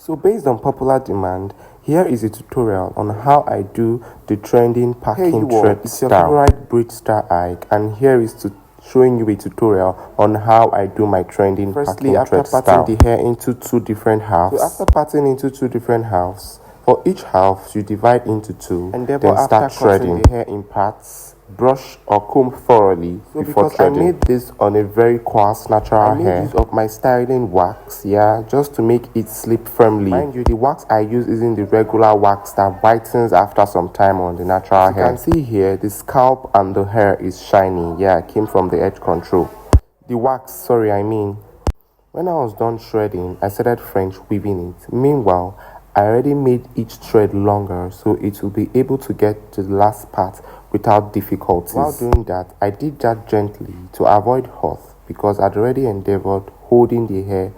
So based on popular demand, here is a tutorial on how I do the trending packing thread it's style. your favorite braid style Ike, and here is showing you a tutorial on how I do my trending packing thread style. Parting the hair into two different halves. So after parting into two different halves, for each half you divide into two, and then start threading the hair in parts. Brush or comb thoroughly before threading. I made this on a very coarse natural hair. I made use of my styling wax, just to make it slip firmly. Mind you, the wax I use isn't the regular wax that whitens after some time on the natural hair. As you can see here, the scalp and the hair is shiny. It came from the edge control. The wax, when I was done shredding, I started French weaving it. Meanwhile, I already made each thread longer so it will be able to get to the last part without difficulties. While doing that, I did that gently to avoid hurt because I'd already endeavored holding the hair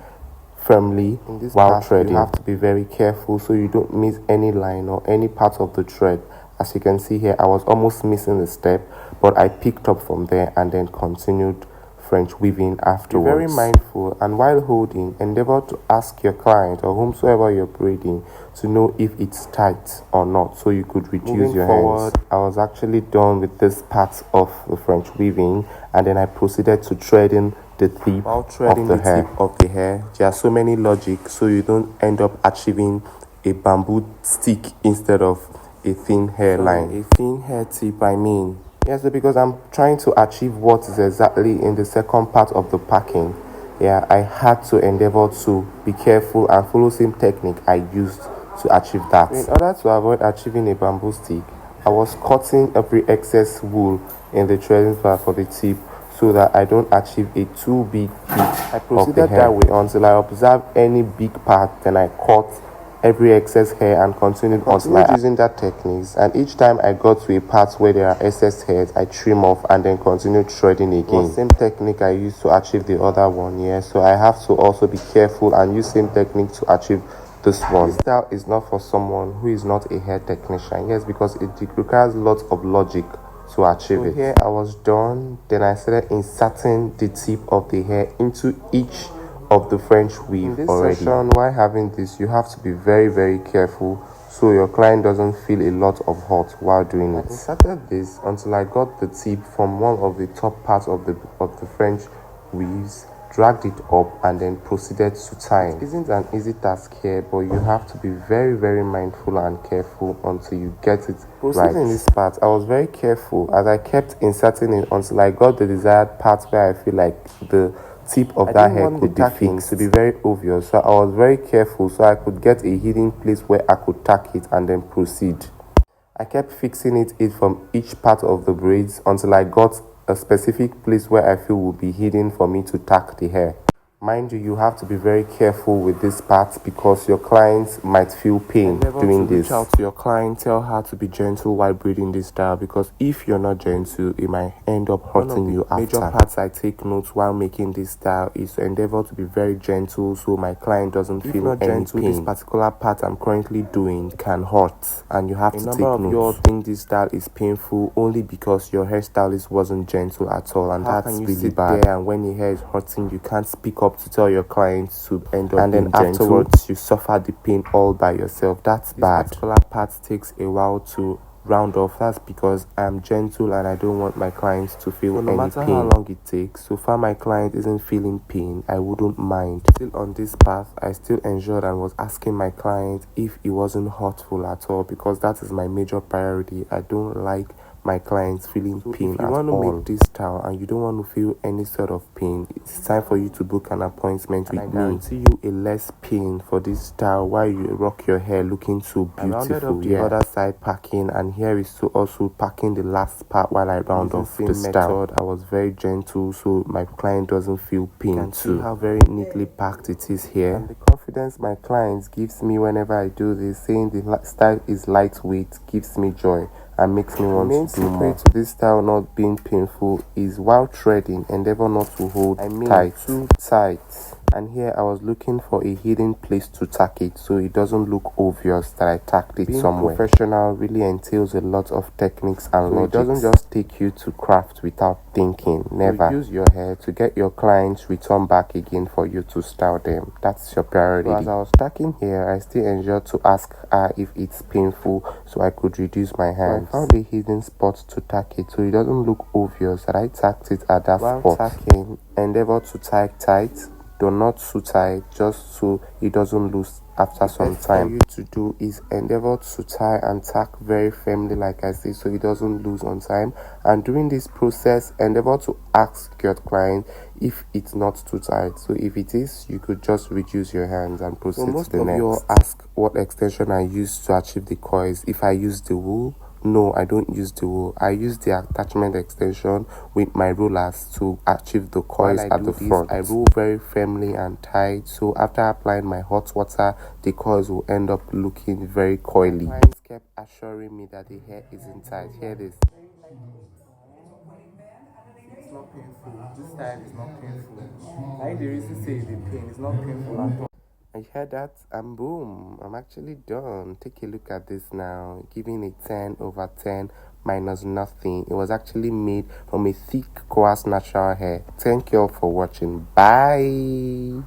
firmly while threading. You have to be very careful so you don't miss any line or any part of the thread. As you can see here, I was almost missing a step, but I picked up from there and then continued French weaving afterwards. Be very mindful, and while holding, endeavor to ask your client or whomsoever you're braiding to know if it's tight or not so you could reduce your hands. I was actually done with this part of the French weaving, and then I proceeded to threading the tip of the hair. There are so many logic so you don't end up achieving a bamboo stick instead of a thin hairline. A thin hair tip, Yes, because I'm trying to achieve what is exactly in the second part of the packing. I had to endeavor to be careful and follow same technique I used to achieve that. In order to avoid achieving a bamboo stick, I was cutting every excess wool in the threading part for the tip so that I don't achieve a too big piece. I proceeded that way until I observed any big part, then I cut every excess hair and continued using that technique, and each time I got to a part where there are excess hairs, I trim off and then continue threading again. Same technique I used to achieve the other one, so I have to also be careful and use same technique to achieve this one. This style is not for someone who is not a hair technician, because it requires lots of logic to achieve it. Here I was done, then I started inserting the tip of the hair into each of the French weave. In this session, while having this, you have to be very, very careful so your client doesn't feel a lot of hurt while doing it. I inserted this until I got the tip from one of the top parts of the French weaves, dragged it up, and then proceeded to tying. It isn't an easy task here, but you have to be very, very mindful and careful until you get it right. In this part, I was very careful as I kept inserting it until I got the desired part where I feel like the tip of that hair could be fixed to be very obvious, so I was very careful so I could get a hidden place where I could tack it and then proceed. I kept fixing it from each part of the braids until I got a specific place where I feel would be hidden for me to tack the hair. Mind you, you have to be very careful with this part because your clients might feel pain doing this. Reach out to your client, tell her to be gentle while braiding this style, because if you're not gentle, it might end up hurting you after. Major parts I take notes while making this style is to endeavor to be very gentle so my client doesn't feel any pain. This particular part I'm currently doing can hurt, and you have to take notes. You all think this style is painful only because your hairstylist wasn't gentle at all, and that's really bad. And when your hair is hurting, you can't speak up to tell your clients to end up, and then afterwards you suffer the pain all by yourself. That's bad. This particular part takes a while to round off. That's because I'm gentle and I don't want my clients to feel any pain. No matter how long it takes, so far my client isn't feeling pain, I wouldn't mind. Still on this path, I still enjoyed and was asking my client if it wasn't hurtful at all, because that is my major priority. I don't like my clients feeling pain at all. If you want to make this style and you don't want to feel any sort of pain, it's time for you to book an appointment with me. I guarantee you a less pain for this style while you rock your hair looking so beautiful. I rounded up the other side packing, and here is to also packing the last part while I round off the style. I was very gentle so my client doesn't feel pain too. You can see how very neatly packed it is here. And the confidence my clients gives me whenever I do this, saying the style is lightweight, gives me joy and makes me want to do more. To this style not being painful is while threading, endeavor not to hold tight. Too tight. And here I was looking for a hidden place to tack it so it doesn't look obvious that I tacked it Being somewhere. Professional really entails a lot of techniques and logic. It doesn't just take you to craft without thinking. Never. You use your hair to get your clients return back again for you to style them. That's your priority. So as I was tacking here, I still enjoyed to ask her if it's painful so I could reduce my hands. So I found a hidden spot to tack it so it doesn't look obvious that I tacked it at that spot. While tacking, endeavor to tie tight. Do not too tight, just so it doesn't lose after some time. For you to do is endeavor to tie and tack very firmly, like I say, so it doesn't lose on time. And during this process, endeavor to ask your client if it's not too tight. So if it is, you could just reduce your hands and proceed to the next. Most of you ask what extension I use to achieve the coils. If I use the wool, no, I don't use the wool. I use the attachment extension with my rollers to achieve the coils at the front. I roll very firmly and tight, so after applying my hot water, the coils will end up looking very coily. My clients kept assuring me that the hair isn't tight. Hear this. It's not painful. This side is not painful. I the reason say the pain is not painful at all. I heard that and boom, I'm actually done. Take a look at this now. Giving a 10 over 10 minus nothing. It was actually made from a thick coarse natural hair. Thank you all for watching. Bye.